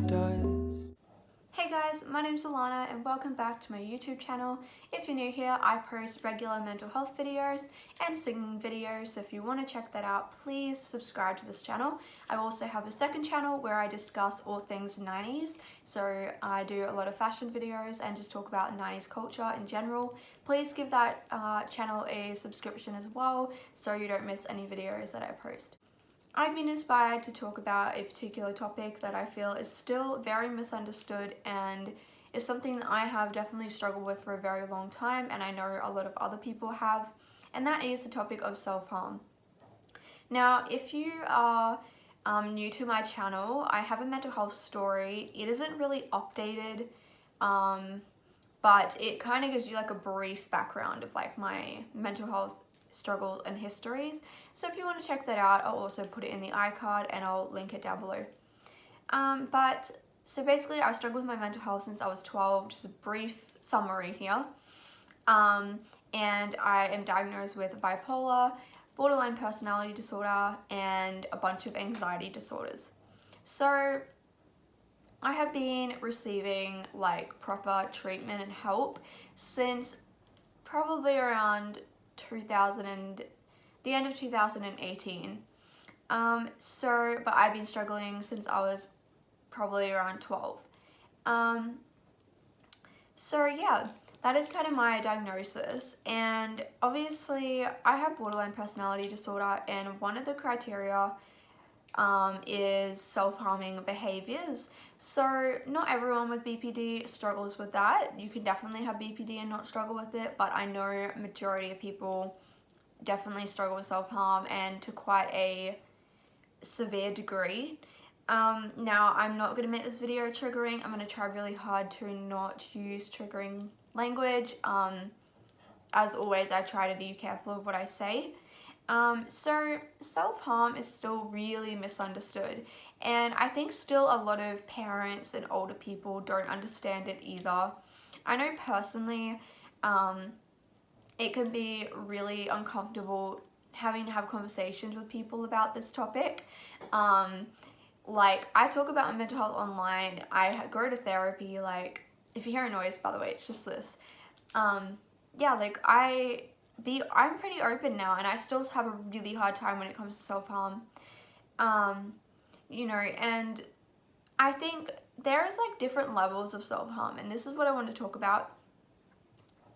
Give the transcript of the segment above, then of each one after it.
it does. Hey guys, my name's Alana and welcome back to my YouTube channel. If you're new here, I post regular mental health videos and singing videos, so if you want to check that out, please subscribe to this channel. I also have a second channel where I discuss all things 90s, so I do a lot of fashion videos and just talk about 90s culture in general. Please give that channel a subscription as well so you don't miss any videos that I post. I've been inspired to talk about a particular topic that I feel is still very misunderstood and is something that I have definitely struggled with for a very long time, and I know a lot of other people have, and that is the topic of self-harm. Now, if you are new to my channel, I have a mental health story. It isn't really updated, but it kind of gives you like a brief background of like my mental health struggles and histories. So if you want to check that out, I'll also put it in the iCard and I'll link it down below. So basically I struggled with my mental health since I was 12, just a brief summary here. And I am diagnosed with bipolar, borderline personality disorder, and a bunch of anxiety disorders. So I have been receiving like proper treatment and help since probably around the end of 2018. But I've been struggling since I was probably around 12. So yeah, that is kind of my diagnosis, and obviously I have borderline personality disorder, and one of the criteria is self-harming behaviors. So not everyone with BPD struggles with that. You can definitely have BPD and not struggle with it, but I know majority of people definitely struggle with self-harm, and to quite a severe degree. Now I'm not going to make this video triggering. I'm going to try really hard to not use triggering language. As always, I try to be careful of what I say. So self-harm is still really misunderstood, and I think still a lot of parents and older people don't understand it either. I know personally, it can be really uncomfortable having to have conversations with people about this topic. Like, I talk about my mental health online, I go to therapy, like, if you hear a noise, by the way, it's just this. Yeah, like, I'm pretty open now, and I still have a really hard time when it comes to self-harm. You know, and I think there's like different levels of self-harm, and this is what I want to talk about.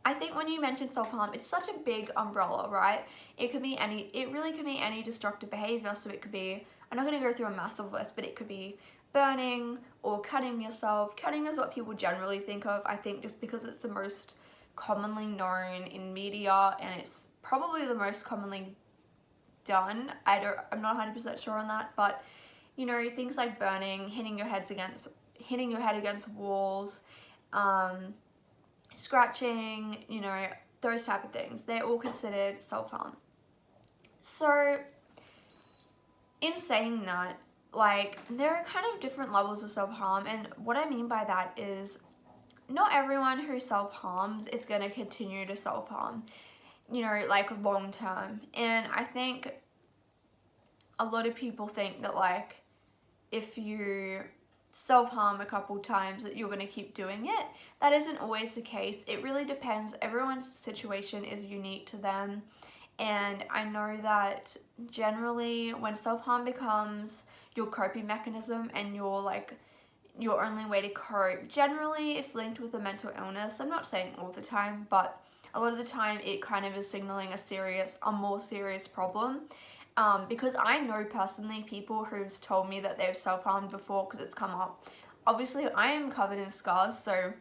I think when you mention self-harm, it's such a big umbrella, right? It really could be any destructive behavior. So it could be, I'm not going to go through a massive list, but it could be burning or cutting yourself. Cutting is what people generally think of, I think, just because it's the most commonly known in media, and it's probably the most commonly done. I'm not 100% sure on that, but you know, things like burning, hitting your head against walls, scratching, you know, those type of things, they're all considered self-harm. So in saying that, like, there are kind of different levels of self-harm, and what I mean by that is not everyone who self-harms is going to continue to self-harm, you know, like long term. And I think a lot of people think that like if you self-harm a couple times that you're going to keep doing it. That isn't always the case. It really depends. Everyone's situation is unique to them, and I know that generally when self-harm becomes your coping mechanism and your only way to cope, generally it's linked with a mental illness. I'm not saying all the time, but a lot of the time it kind of is signaling a more serious problem. Because I know personally people who've told me that they've self-harmed before because it's come up. Obviously, I am covered in scars, so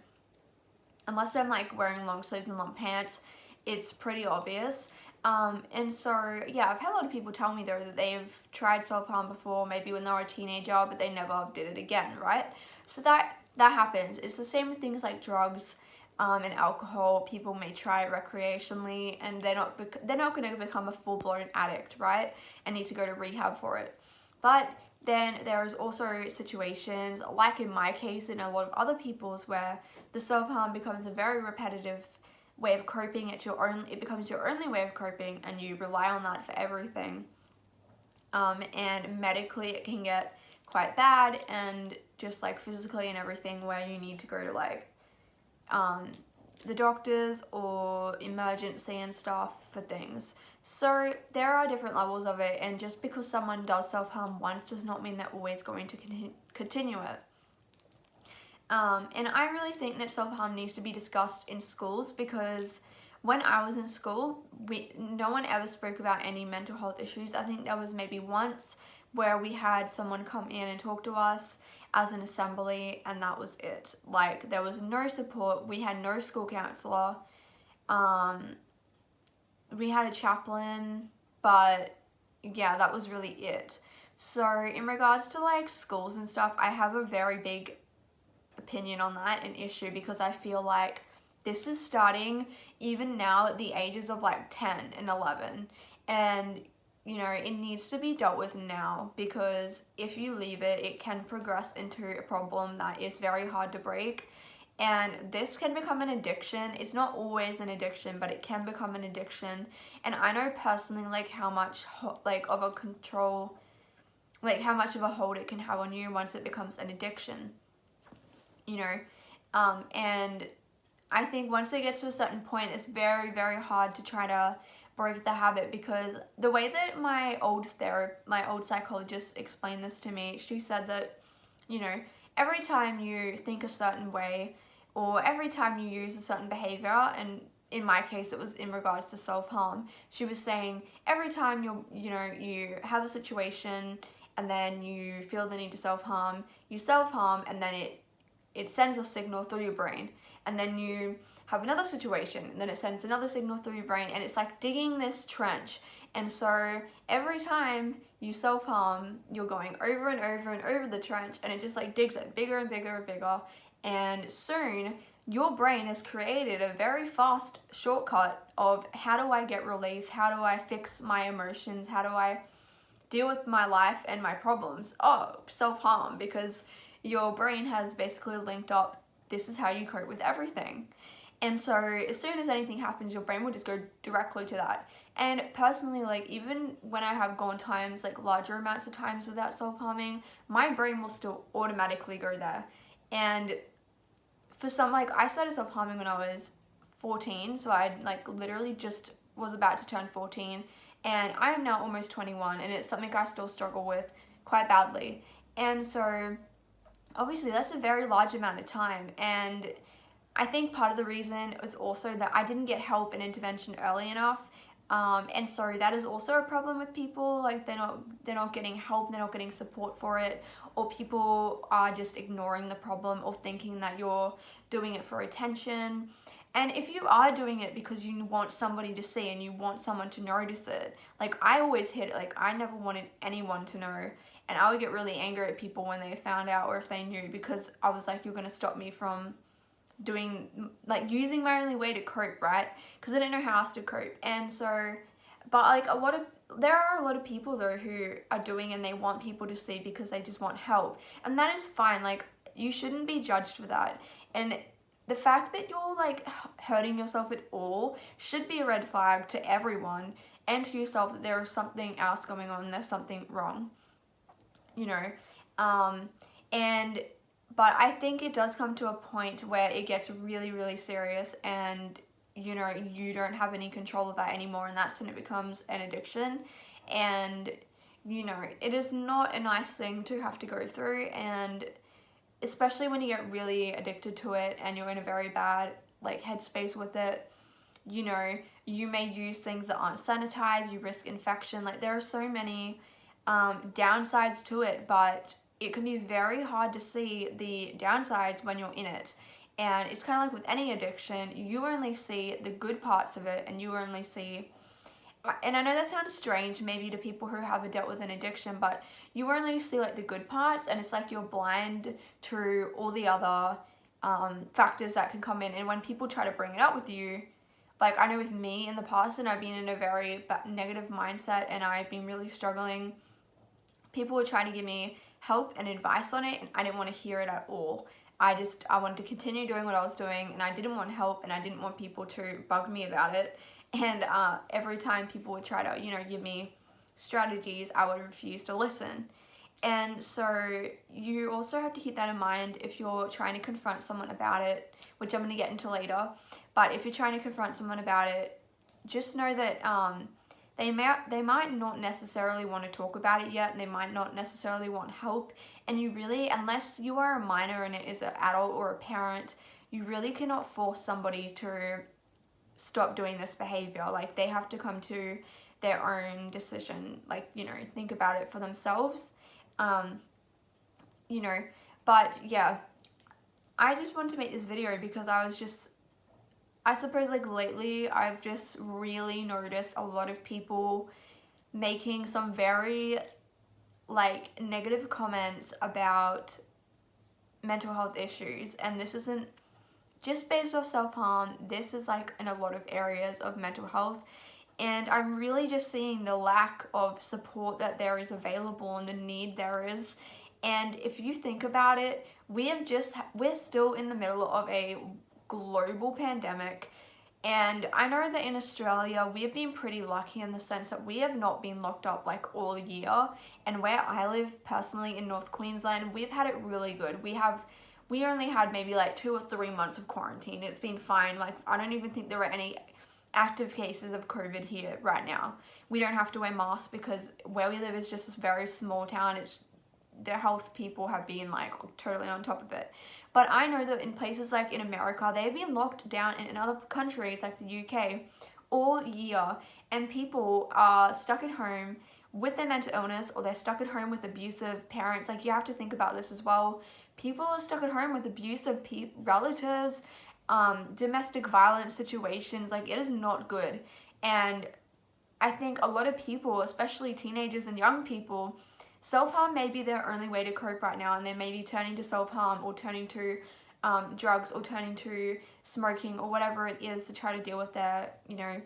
unless I'm like wearing long sleeves and long pants, it's pretty obvious. And so, yeah, I've had a lot of people tell me though that they've tried self-harm before, maybe when they were a teenager, but they never did it again, right? So that happens. It's the same with things like drugs. And alcohol. People may try it recreationally, and they're not going to become a full-blown addict, right, and need to go to rehab for it. But then there's also situations, like in my case and a lot of other people's, where the self-harm becomes a very repetitive way of coping. It becomes your only way of coping, and you rely on that for everything. And medically it can get quite bad, and just like physically and everything, where you need to go to like the doctors or emergency and stuff for things. So there are different levels of it, and just because someone does self-harm once does not mean they're always going to continue it. And I really think that self-harm needs to be discussed in schools, because when I was in school, no one ever spoke about any mental health issues. I think there was maybe once where we had someone come in and talk to us as an assembly, and that was it. Like, there was no support. We had no school counselor. We had a chaplain, but yeah, that was really it. So in regards to like schools and stuff, I have a very big opinion on that, an issue, because I feel like this is starting even now at the ages of like 10 and 11, and you know, it needs to be dealt with now, because if you leave it, it can progress into a problem that is very hard to break. And this can become an addiction. It's not always an addiction, but it can become an addiction. And I know personally like how much like of a control, like how much of a hold it can have on you once it becomes an addiction, you know. And I think once it gets to a certain point, it's very, very hard to try to break the habit, because the way that my old psychologist explained this to me, she said that, you know, every time you think a certain way, or every time you use a certain behavior, and in my case it was in regards to self-harm, she was saying every time you have a situation and then you feel the need to self-harm, you self-harm, and then it sends a signal through your brain, and then you have another situation, and then it sends another signal through your brain, and it's like digging this trench. And so every time you self-harm, you're going over and over and over the trench, and it just like digs it bigger and bigger and bigger, and soon your brain has created a very fast shortcut of, how do I get relief, how do I fix my emotions, how do I deal with my life and my problems? Oh, self-harm, because your brain has basically linked up, this is how you cope with everything. And so as soon as anything happens, your brain will just go directly to that. And personally, like, even when I have gone times, like larger amounts of times without self-harming, my brain will still automatically go there. And for some, like, I started self-harming when I was 14, so I like literally just was about to turn 14, and I am now almost 21, and it's something I still struggle with quite badly. And so obviously that's a very large amount of time, and I think part of the reason is also that I didn't get help and intervention early enough, and so that is also a problem with people. Like, they're not getting help, they're not getting support for it, or people are just ignoring the problem or thinking that you're doing it for attention. And if you are doing it because you want somebody to see and you want someone to notice it, like, I always hid it. Like, I never wanted anyone to know, and I would get really angry at people when they found out or if they knew, because I was like, you're gonna stop me from doing, like, using my only way to cope, right? Because I didn't know how else to cope. And so, but like, there are a lot of people though who are doing, and they want people to see because they just want help, and that is fine. Like, you shouldn't be judged for that. And the fact that you're like hurting yourself at all should be a red flag to everyone and to yourself, that there is something else going on, there's something wrong, you know. But I think it does come to a point where it gets really, really serious, and you know, you don't have any control of that anymore, and that's when it becomes an addiction. And you know, it is not a nice thing to have to go through, and especially when you get really addicted to it and you're in a very bad like headspace with it, you know, you may use things that aren't sanitized, you risk infection. Like, there are so many downsides to it, but it can be very hard to see the downsides when you're in it. And it's kind of like with any addiction, you only see the good parts of it, and you only see, and I know that sounds strange maybe to people who haven't dealt with an addiction, but you only see like the good parts, and it's like you're blind to all the other factors that can come in. And when people try to bring it up with you, like, I know with me in the past, and I've been in a very negative mindset, and I've been really struggling, people would try to give me help and advice on it, and I didn't want to hear it at all. I wanted to continue doing what I was doing, and I didn't want help, and I didn't want people to bug me about it. And every time people would try to, you know, give me strategies, I would refuse to listen. And so you also have to keep that in mind if you're trying to confront someone about it, which I'm going to get into later. But if you're trying to confront someone about it, just know that they might not necessarily want to talk about it yet, and they might not necessarily want help. And you really, unless you are a minor and it is an adult or a parent, you really cannot force somebody to stop doing this behavior. Like, they have to come to their own decision, like, you know, think about it for themselves. You know, but yeah, I just wanted to make this video because I suppose, like, lately I've just really noticed a lot of people making some very, like, negative comments about mental health issues, and this isn't just based off self-harm. This is, like, in a lot of areas of mental health, and I'm really just seeing the lack of support that there is available and the need there is. And if you think about it, we're still in the middle of a global pandemic. And I know that in Australia, we have been pretty lucky in the sense that we have not been locked up like all year. And where I live personally in North Queensland, we've had it really good. We only had maybe like 2 or 3 months of quarantine. It's been fine. Like, I don't even think there are any active cases of COVID here right now. We don't have to wear masks because where we live is just a very small town. The health people have been like totally on top of it. But I know that in places like in America, they've been locked down, and in other countries like the UK all year, and people are stuck at home with their mental illness, or they're stuck at home with abusive parents. Like, you have to think about this as well. People are stuck at home with abusive relatives, domestic violence situations. Like, it is not good. And I think a lot of people, especially teenagers and young people, self-harm may be their only way to cope right now, and they may be turning to self-harm or turning to drugs or turning to smoking or whatever it is to try to deal with their, you know,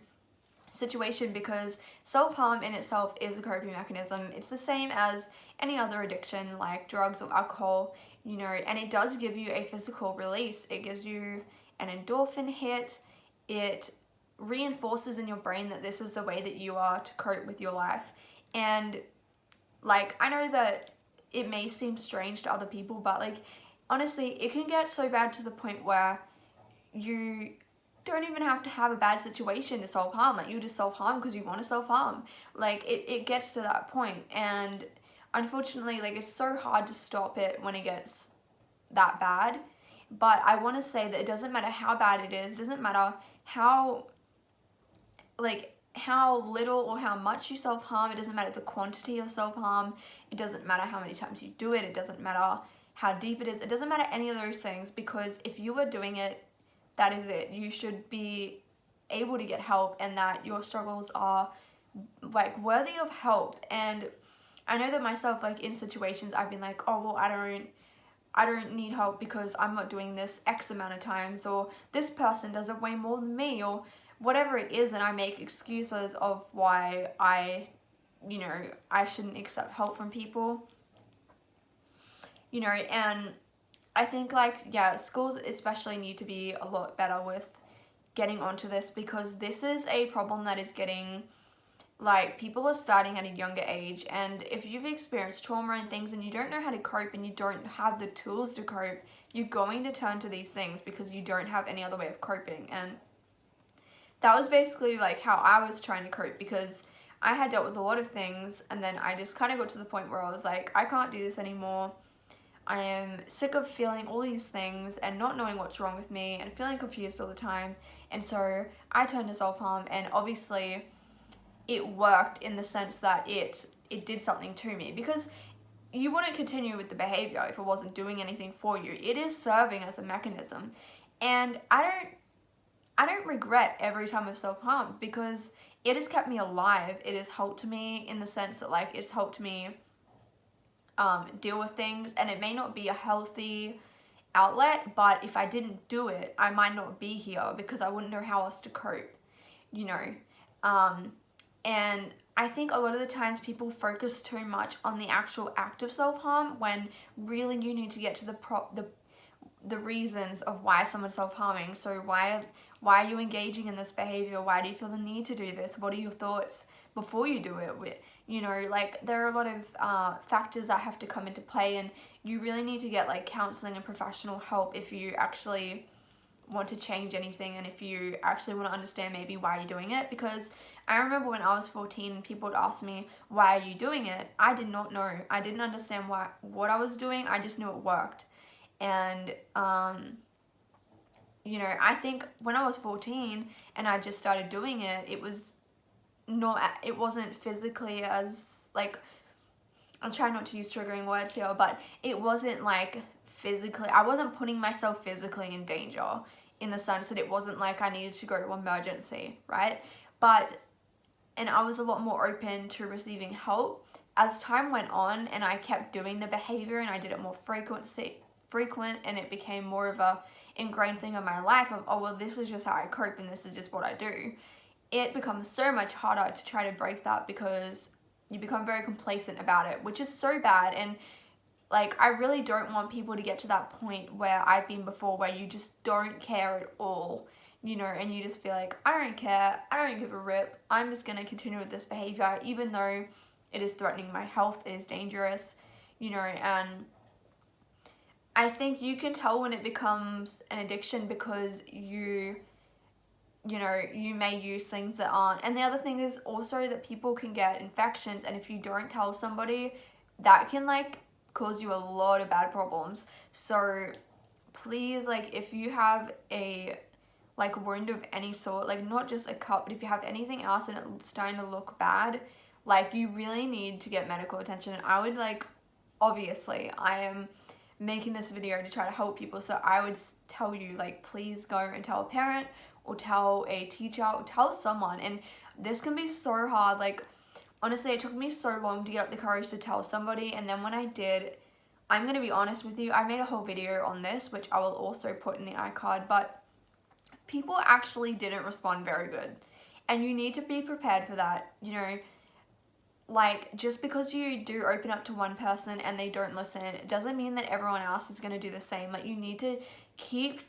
situation, because self-harm in itself is a coping mechanism. It's the same as any other addiction like drugs or alcohol, you know, and it does give you a physical release. It gives you an endorphin hit. It reinforces in your brain that this is the way that you are to cope with your life. And like, I know that it may seem strange to other people, but like, honestly, it can get so bad to the point where you don't even have to have a bad situation to self-harm. Like, you just self-harm because you want to self-harm. Like, it gets to that point, and unfortunately, like, it's so hard to stop it when it gets that bad. But I want to say that it doesn't matter how bad it is, it doesn't matter how, like, how little or how much you self-harm, it doesn't matter the quantity of self-harm, it doesn't matter how many times you do it, it doesn't matter how deep it is, it doesn't matter any of those things, because if you are doing it, that is it. You should be able to get help, and that your struggles are like worthy of help. And I know that myself, like, in situations I've been like, oh well, I don't need help because I'm not doing this X amount of times, or this person does it way more than me, or whatever it is, and I make excuses of why I shouldn't accept help from people, you know. And I think, like, yeah, schools especially need to be a lot better with getting onto this, because this is a problem that is getting, like, people are starting at a younger age, and if you've experienced trauma and things and you don't know how to cope and you don't have the tools to cope, you're going to turn to these things because you don't have any other way of coping. And that was basically like how I was trying to cope, because I had dealt with a lot of things, and then I just kind of got to the point where I was like, I can't do this anymore. I am sick of feeling all these things and not knowing what's wrong with me and feeling confused all the time. And so I turned to self-harm, and obviously it worked in the sense that it did something to me, because you wouldn't continue with the behavior if it wasn't doing anything for you. It is serving as a mechanism, and I don't regret every time of self-harm, because it has kept me alive. It has helped me in the sense that, like, it's helped me deal with things, and it may not be a healthy outlet, but if I didn't do it, I might not be here because I wouldn't know how else to cope, you know. And I think a lot of the times people focus too much on the actual act of self-harm, when really you need to get to the reasons of why someone's self-harming. So why are you engaging in this behavior? Why do you feel the need to do this? What are your thoughts before you do it. You know, like there are a lot of factors that have to come into play, and you really need to get like counseling and professional help if you actually want to change anything, and if you actually want to understand maybe why you're doing it. Because I remember when I was 14, people would ask me, why are you doing it? I did not know. I didn't understand what I was doing. I just knew it worked. And you know, I think when I was 14 and I just started doing it, it wasn't physically as like, I'm trying not to use triggering words here, but it wasn't like physically, I wasn't putting myself physically in danger, in the sense that it wasn't like I needed to go to emergency, right? And I was a lot more open to receiving help as time went on, and I kept doing the behavior, and I did it more frequent, and it became more of a ingrained thing in my life of, oh well, this is just how I cope and this is just what I do. It becomes so much harder to try to break that, because you become very complacent about it, which is so bad. And like, I really don't want people to get to that point where I've been before, where you just don't care at all, you know, and you just feel like, I don't care, I don't give a rip, I'm just gonna continue with this behavior even though it is threatening my health, it is dangerous, you know. And I think you can tell when it becomes an addiction, because you know, you may use things that aren't. And the other thing is also that people can get infections, and if you don't tell somebody, that can like cause you a lot of bad problems. So please, like, if you have a like wound of any sort, like not just a cut, but if you have anything else and it's starting to look bad, like you really need to get medical attention. And I would like, obviously I am making this video to try to help people, so I would tell you, like, please go and tell a parent or tell a teacher or tell someone. And this can be so hard. Like, honestly, it took me so long to get up the courage to tell somebody, and then when I did, I'm gonna be honest with you, I made a whole video on this, which I will also put in the iCard, but people actually didn't respond very good, and you need to be prepared for that. You know, like, just because you do open up to one person and they don't listen, it doesn't mean that everyone else is going to do the same. Like, you need to keep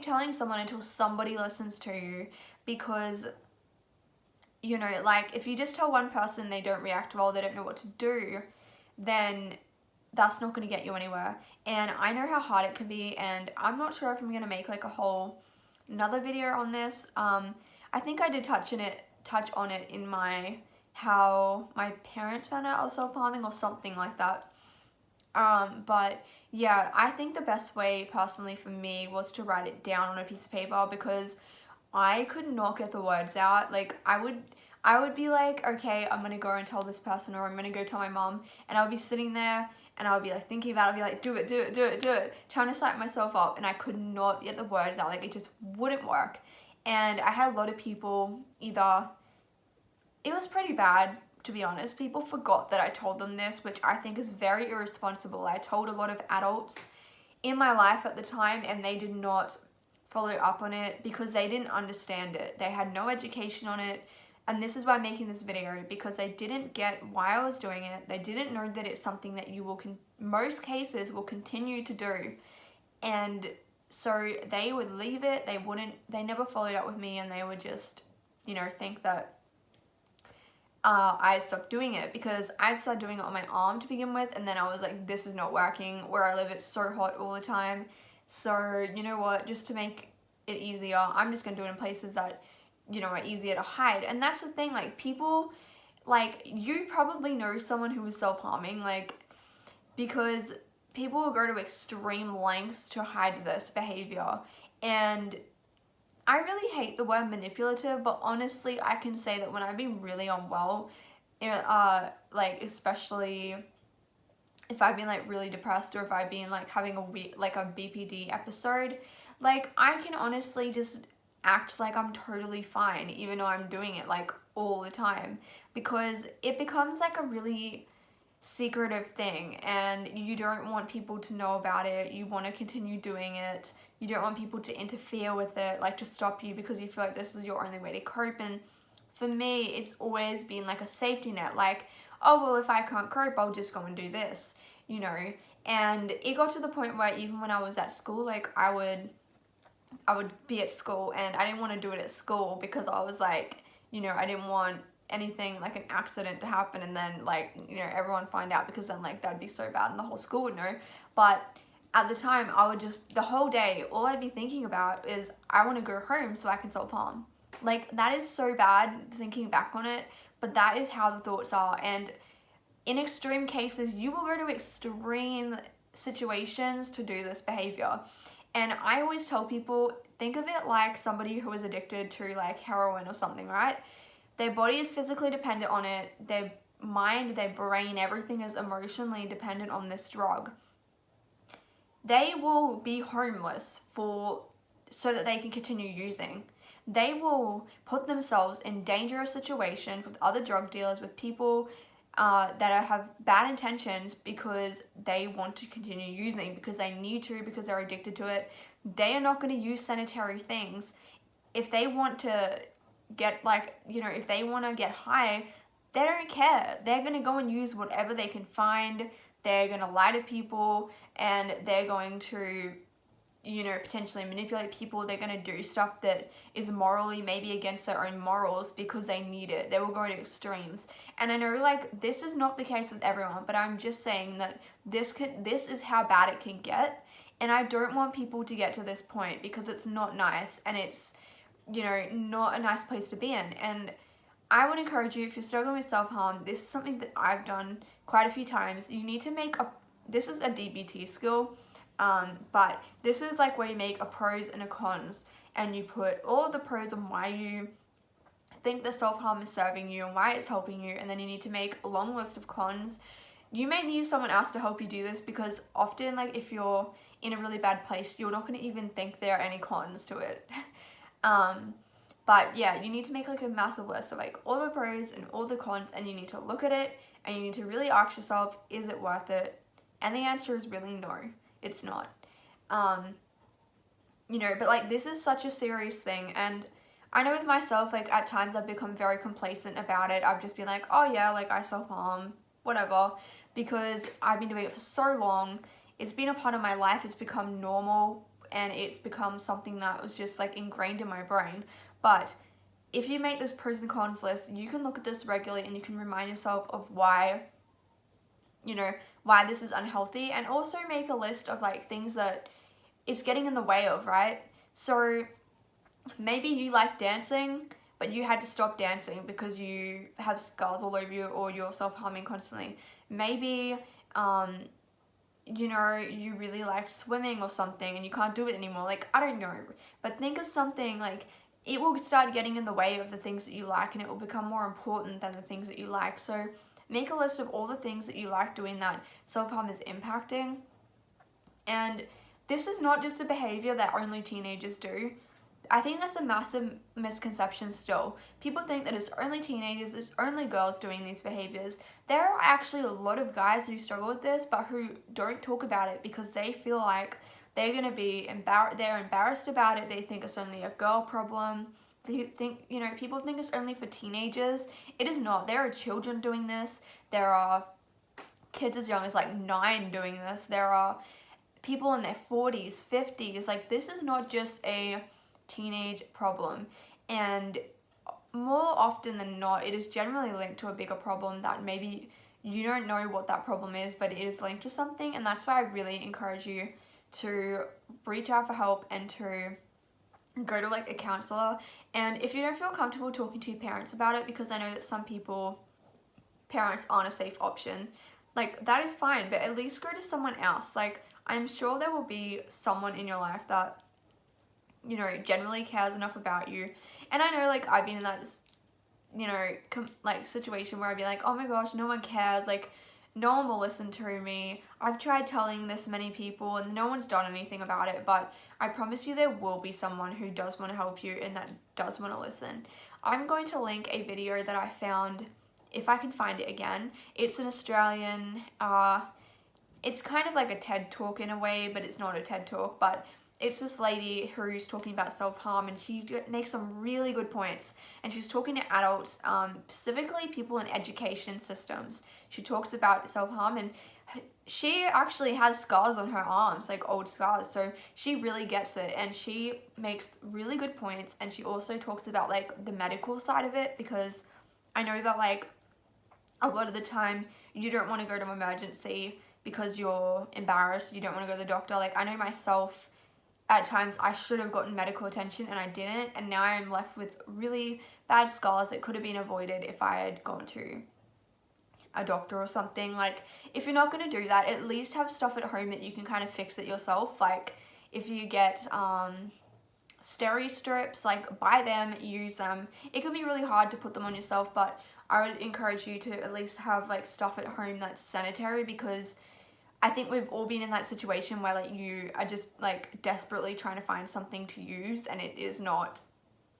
telling someone until somebody listens to you, because, you know, like, if you just tell one person, they don't react well, they don't know what to do, then that's not going to get you anywhere. And I know how hard it can be, and I'm not sure if I'm going to make like a whole another video on this. I think I did touch on it in my how my parents found out I was self-harming or something like that. But yeah, I think the best way personally for me was to write it down on a piece of paper, because I could not get the words out. Like, I would be like, okay, I'm gonna go and tell this person, or I'm gonna go tell my mom, and I would be sitting there and I would be like thinking about it, I'd be like, do it, trying to psych myself up, and I could not get the words out. Like, it just wouldn't work. And I had a lot of people either, it was pretty bad, to be honest. People forgot that I told them this, which I think is very irresponsible. I told a lot of adults in my life at the time, and they did not follow up on it because they didn't understand it. They had no education on it. And this is why I'm making this video, because they didn't get why I was doing it. They didn't know that it's something that you will, most cases, will continue to do. And so they would leave it. They never followed up with me, and they would just, you know, think that I stopped doing it, because I started doing it on my arm to begin with, and then I was like, this is not working. Where I live, it's so hot all the time. So, you know what, just to make it easier, I'm just gonna do it in places that, you know, are easier to hide. And that's the thing, like, people, like, you probably know someone who is self-harming, like, because people will go to extreme lengths to hide this behavior. And I really hate the word manipulative, but honestly, I can say that when I've been really unwell, like, especially if I've been like really depressed, or if I've been like having a BPD episode, like, I can honestly just act like I'm totally fine, even though I'm doing it like all the time, because it becomes like a really secretive thing, and you don't want people to know about it. You want to continue doing it. You don't want people to interfere with it, like to stop you, because you feel like this is your only way to cope. And for me, it's always been like a safety net, like, oh well, if I can't cope, I'll just go and do this, you know. And it got to the point where even when I was at school, like, I would be at school and I didn't want to do it at school, because I was like, you know, I didn't want anything like an accident to happen and then like, you know, everyone find out, because then like that'd be so bad and the whole school would know. But at the time, I would just, the whole day, all I'd be thinking about is I want to go home so I can self-harm. Like, that is so bad thinking back on it, but that is how the thoughts are. And in extreme cases, you will go to extreme situations to do this behavior. And I always tell people, think of it like somebody who is addicted to like heroin or something, right? Their body is physically dependent on it. Their mind, their brain, everything is emotionally dependent on this drug. They will be homeless so that they can continue using. They will put themselves in dangerous situations with other drug dealers, with people that have bad intentions because they want to continue using, because they need to, because they're addicted to it. They are not going to use sanitary things. If they want to get like, you know, if they want to get high, they don't care. They're going to go and use whatever they can find. They're going to lie to people, and they're going to, you know, potentially manipulate people. They're going to do stuff that is morally maybe against their own morals because they need it. They will go to extremes. And I know like this is not the case with everyone, but I'm just saying that this is how bad it can get. And I don't want people to get to this point, because it's not nice, and it's, you know, not a nice place to be in. And I would encourage you, if you're struggling with self-harm, this is something that I've done quite a few times. You need to make this is a DBT skill, but this is like where you make a pros and a cons, and you put all the pros and why you think the self-harm is serving you and why it's helping you, and then you need to make a long list of cons. You may need someone else to help you do this, because often like if you're in a really bad place, you're not going to even think there are any cons to it. But yeah, you need to make like a massive list of like all the pros and all the cons, and you need to look at it and you need to really ask yourself, is it worth it? And the answer is really no, it's not. You know, but like this is such a serious thing, and I know with myself, like at times I've become very complacent about it. I've just been like, oh yeah, like I self-harm, whatever, because I've been doing it for so long. It's been a part of my life. It's become normal, and it's become something that was just like ingrained in my brain. But if you make this pros and cons list, you can look at this regularly and you can remind yourself of why, you know, why this is unhealthy, and also make a list of like things that it's getting in the way of, right? So maybe you like dancing, but you had to stop dancing because you have scars all over you, or you're self-harming constantly. Maybe, you know, you really like swimming or something and you can't do it anymore. Like, I don't know. But think of something like, it will start getting in the way of the things that you like, and it will become more important than the things that you like. So make a list of all the things that you like doing that self-harm is impacting. And this is not just a behavior that only teenagers do. I think that's a massive misconception still. People think that it's only teenagers, it's only girls doing these behaviors. There are actually a lot of guys who struggle with this, but who don't talk about it because they feel like they're going to be they're embarrassed about it. They think it's only a girl problem. They think, you know, people think it's only for teenagers. It is not. There are children doing this. There are kids as young as like 9 doing this. There are people in their 40s, 50s. Like, this is not just a teenage problem, and more often than not, it is generally linked to a bigger problem that maybe you don't know what that problem is, but it is linked to something. And that's why I really encourage you to reach out for help and to go to like a counselor. And if you don't feel comfortable talking to your parents about it, because I know that some parents aren't a safe option, like that is fine, but at least go to someone else. Like, I'm sure there will be someone in your life that, you know, generally cares enough about you. And I know, like, I've been in that, you know, like situation where I'd be like, oh my gosh, no one cares, like no one will listen to me. I've tried telling this many people and no one's done anything about it. But I promise you there will be someone who does want to help you and that does want to listen. I'm going to link a video that I found, if I can find it again. It's an Australian, it's kind of like a TED Talk in a way, but it's not a TED Talk. But it's this lady who's talking about self-harm, and she makes some really good points. And she's talking to adults, specifically people in education systems. She talks about self-harm, and she actually has scars on her arms, like old scars. So she really gets it, and she makes really good points. And she also talks about like the medical side of it, because I know that like a lot of the time you don't want to go to emergency because you're embarrassed, you don't want to go to the doctor. Like I know myself, at times I should have gotten medical attention and I didn't, and now I'm left with really bad scars that could have been avoided if I had gone to a doctor or something. Like if you're not going to do that, at least have stuff at home that you can kind of fix it yourself. Like if you get steri strips, like buy them, use them. It can be really hard to put them on yourself, but I would encourage you to at least have like stuff at home that's sanitary, because I think we've all been in that situation where like you are just like desperately trying to find something to use and it is not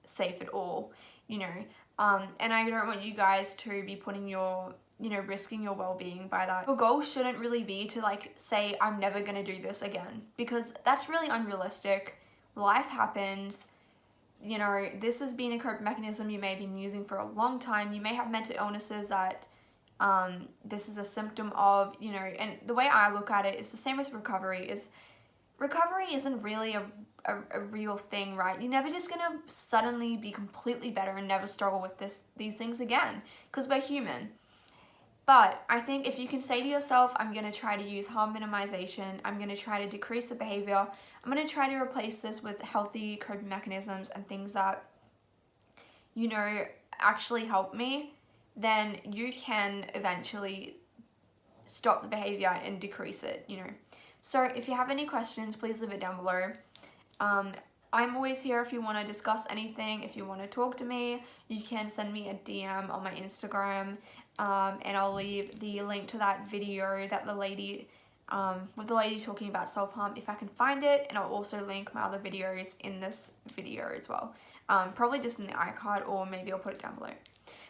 safe at all, you know. And I don't want you guys to be putting your, you know, risking your well-being by that. Your goal shouldn't really be to like say I'm never gonna do this again, because that's really unrealistic. Life happens, you know. This has been a coping mechanism you may have been using for a long time. You may have mental illnesses that this is a symptom of, you know. And the way I look at it is the same as recovery. Recovery isn't really a real thing, right? You're never just gonna suddenly be completely better and never struggle with these things again, because we're human. But I think if you can say to yourself, I'm going to try to use harm minimization, I'm going to try to decrease the behavior, I'm going to try to replace this with healthy coping mechanisms and things that, you know, actually help me, then you can eventually stop the behavior and decrease it, you know. So if you have any questions, please leave it down below. I'm always here if you want to discuss anything. If you want to talk to me, you can send me a DM on my Instagram, and I'll leave the link to that video that the lady, with the lady talking about self-harm, if I can find it, and I'll also link my other videos in this video as well. Probably just in the iCard, or maybe I'll put it down below.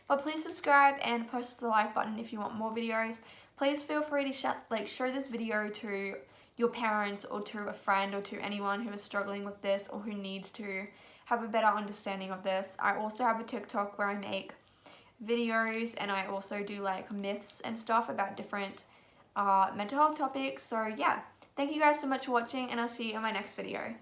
But please subscribe and press the like button if you want more videos. Please feel free to show this video to your parents or to a friend or to anyone who is struggling with this or who needs to have a better understanding of this. I also have a TikTok where I make videos, and I also do like myths and stuff about different mental health topics. So yeah, thank you guys so much for watching, and I'll see you in my next video.